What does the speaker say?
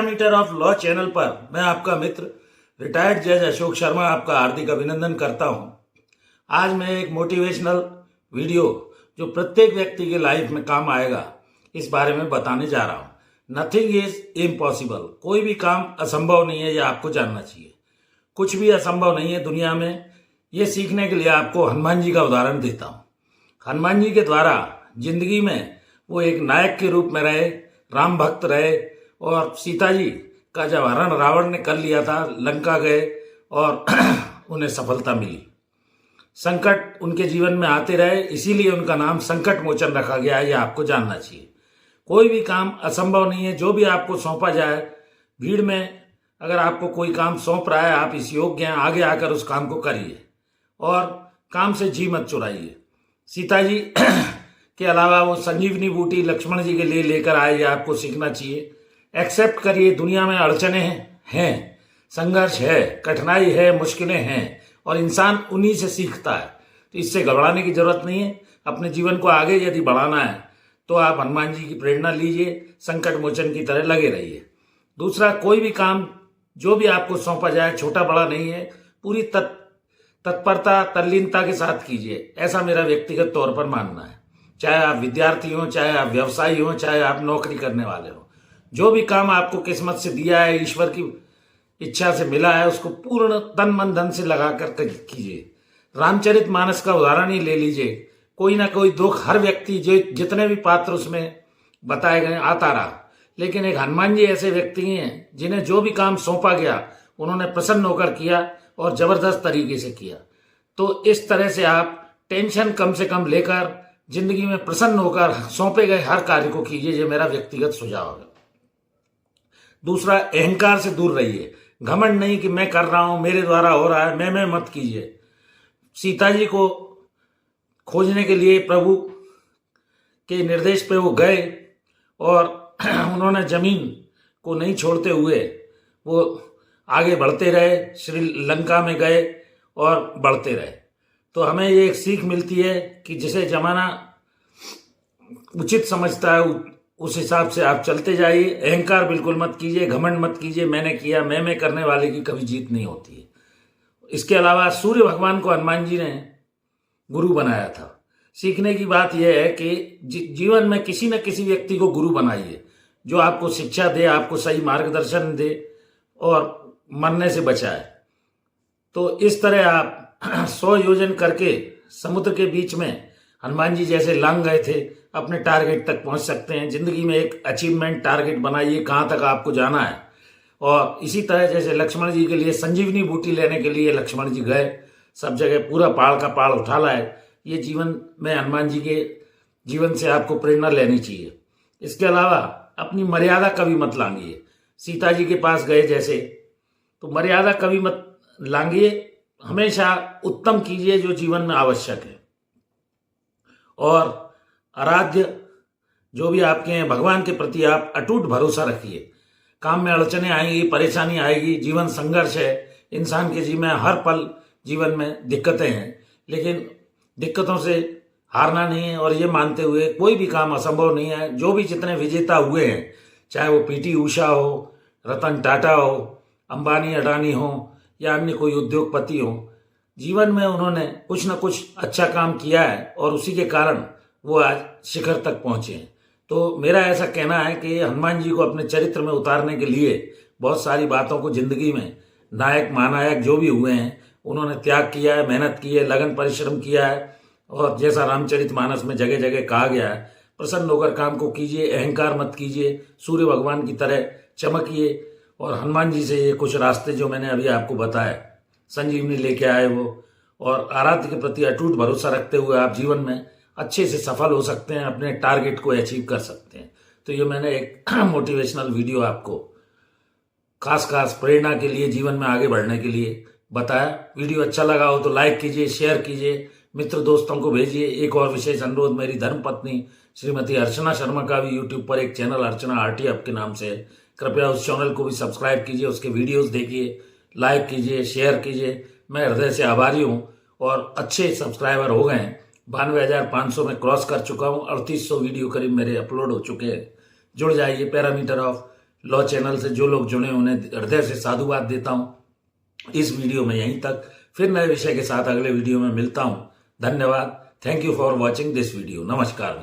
Parameter of law channel पर मैं आपका मित्र रिटायर्ड जज अशोक शर्मा आपका हार्दिक अभिनंदन करता हूं। आज मैं एक मोटिवेशनल वीडियो जो प्रत्येक व्यक्ति के लाइफ में काम आएगा इस बारे में बताने जा रहा हूं। नथिंग इज इम्पॉसिबल, कोई भी काम असंभव नहीं है, यह आपको जानना चाहिए। कुछ भी असंभव नहीं है दुनिया में। ये सीखने के लिए आपको हनुमान जी का उदाहरण देता हूँ। हनुमान जी के द्वारा जिंदगी में वो एक नायक के रूप में रहे, राम भक्त रहे, और सीता जी का जब हरण रावण ने कर लिया था, लंका गए और उन्हें सफलता मिली। संकट उनके जीवन में आते रहे, इसीलिए उनका नाम संकट मोचन रखा गया है। यह आपको जानना चाहिए। कोई भी काम असंभव नहीं है। जो भी आपको सौंपा जाए, भीड़ में अगर आपको कोई काम सौंप रहा है, आप इस योग्य हैं, आगे आकर उस काम को करिए और काम से जी मत चुराइए। सीता जी के अलावा वो संजीवनी बूटी लक्ष्मण जी के लिए लेकर आए, ये आपको सीखना चाहिए। एक्सेप्ट करिए, दुनिया में अड़चने हैं, संघर्ष है, कठिनाई है, मुश्किलें हैं, और इंसान उन्हीं से सीखता है। तो इससे घबराने की जरूरत नहीं है। अपने जीवन को आगे यदि बढ़ाना है तो आप हनुमान जी की प्रेरणा लीजिए, संकट मोचन की तरह लगे रहिए। दूसरा, कोई भी काम जो भी आपको सौंपा जाए, छोटा बड़ा नहीं है, पूरी तत्परता तल्लीनता के साथ कीजिए। ऐसा मेरा व्यक्तिगत तौर पर मानना है। चाहे आप विद्यार्थी हो, चाहे आप व्यवसायी हो, चाहे आप नौकरी करने वाले हो, जो भी काम आपको किस्मत से दिया है, ईश्वर की इच्छा से मिला है, उसको पूर्ण तन मन धन से लगा कर कीजिए। रामचरितमानस का उदाहरण ही ले लीजिए। कोई ना कोई दुख हर व्यक्ति, जो जितने भी पात्र उसमें बताए गए, आता रहा, लेकिन एक हनुमान जी ऐसे व्यक्ति हैं जिन्हें जो भी काम सौंपा गया उन्होंने प्रसन्न होकर किया और जबरदस्त तरीके से किया। तो इस तरह से आप टेंशन कम से कम लेकर जिंदगी में प्रसन्न होकर सौंपे गए हर कार्य को कीजिए। ये मेरा व्यक्तिगत सुझाव है। दूसरा, अहंकार से दूर रहिए। घमंड नहीं कि मैं कर रहा हूं, मेरे द्वारा हो रहा है, मैं मत कीजिए। सीता जी को खोजने के लिए प्रभु के निर्देश पे वो गए और उन्होंने जमीन को नहीं छोड़ते हुए वो आगे बढ़ते रहे, श्रीलंका में गए और बढ़ते रहे। तो हमें ये एक सीख मिलती है कि जिसे जमाना उचित समझता है उस हिसाब से आप चलते जाइए। अहंकार बिल्कुल मत कीजिए, घमंड मत कीजिए। मैंने किया, मैं करने वाले की कभी जीत नहीं होती है। इसके अलावा सूर्य भगवान को हनुमान जी ने गुरु बनाया था। सीखने की बात यह है कि जीवन में किसी न किसी व्यक्ति को गुरु बनाइए, जो आपको शिक्षा दे, आपको सही मार्गदर्शन दे और मरने से बचाए। तो इस तरह आप 100 योजन करके समुद्र के बीच में हनुमान जी जैसे लांग गए थे, अपने टारगेट तक पहुंच सकते हैं। जिंदगी में एक अचीवमेंट टारगेट बनाइए, कहां तक आपको जाना है। और इसी तरह जैसे लक्ष्मण जी के लिए संजीवनी बूटी लेने के लिए लक्ष्मण जी गए, सब जगह पूरा पहाड़ का पहाड़ उठा लाए। ये जीवन में हनुमान जी के जीवन से आपको प्रेरणा लेनी चाहिए। इसके अलावा अपनी मर्यादा कभी मत लांघिए। सीता जी के पास गए जैसे, तो मर्यादा कभी मत लांघिए। हमेशा उत्तम कीजिए जो जीवन में आवश्यक है। और आराध्य जो भी आपके हैं, भगवान के प्रति आप अटूट भरोसा रखिए। काम में अड़चने आएंगी, परेशानी आएगी, जीवन संघर्ष है। इंसान के जीवन में हर पल जीवन में दिक्कतें हैं, लेकिन दिक्कतों से हारना नहीं है। और ये मानते हुए कोई भी काम असंभव नहीं है। जो भी जितने विजेता हुए हैं, चाहे वो पीटी उषा हो, रतन टाटा हो, अंबानी अडानी हो, या अन्य कोई उद्योगपति हो, जीवन में उन्होंने कुछ न कुछ अच्छा काम किया है और उसी के कारण वो आज शिखर तक पहुंचे हैं। तो मेरा ऐसा कहना है कि हनुमान जी को अपने चरित्र में उतारने के लिए बहुत सारी बातों को जिंदगी में, नायक महानायक जो भी हुए हैं, उन्होंने त्याग किया है, मेहनत की है, लगन परिश्रम किया है। और जैसा रामचरितमानस में जगह जगह कहा गया है, प्रसन्न होकर काम को कीजिए, अहंकार मत कीजिए, सूर्य भगवान की तरह चमकिए। और हनुमान जी से ये कुछ रास्ते जो मैंने अभी आपको बताया, संजीवनी लेके आए वो, और आराध्य के प्रति अटूट भरोसा रखते हुए आप जीवन में अच्छे से सफल हो सकते हैं, अपने टारगेट को अचीव कर सकते हैं। तो ये मैंने एक मोटिवेशनल वीडियो आपको खास प्रेरणा के लिए, जीवन में आगे बढ़ने के लिए बताया। वीडियो अच्छा लगा हो तो लाइक कीजिए, शेयर कीजिए, मित्र दोस्तों को भेजिए। एक और विशेष अनुरोध, मेरी धर्मपत्नी श्रीमती अर्चना शर्मा का भी यूट्यूब पर एक चैनल अर्चना आरटीएफ के नाम से है। कृपया उस चैनल को भी सब्सक्राइब कीजिए, उसके वीडियोस देखिए, लाइक कीजिए, शेयर कीजिए। मैं हृदय से आभारी हूँ। और अच्छे सब्सक्राइबर हो गए हैं, 92,500 में क्रॉस कर चुका हूँ। 3800 वीडियो करीब मेरे अपलोड हो चुके हैं। जुड़ जाइए पैरामीटर ऑफ लॉ चैनल से जो लोग जुड़े उन्हें हृदय से साधुवाद देता हूं। इस वीडियो में यहीं तक, फिर नए विषय के साथ अगले वीडियो में मिलता हूं। धन्यवाद। Thank you for watching this video. नमस्कार।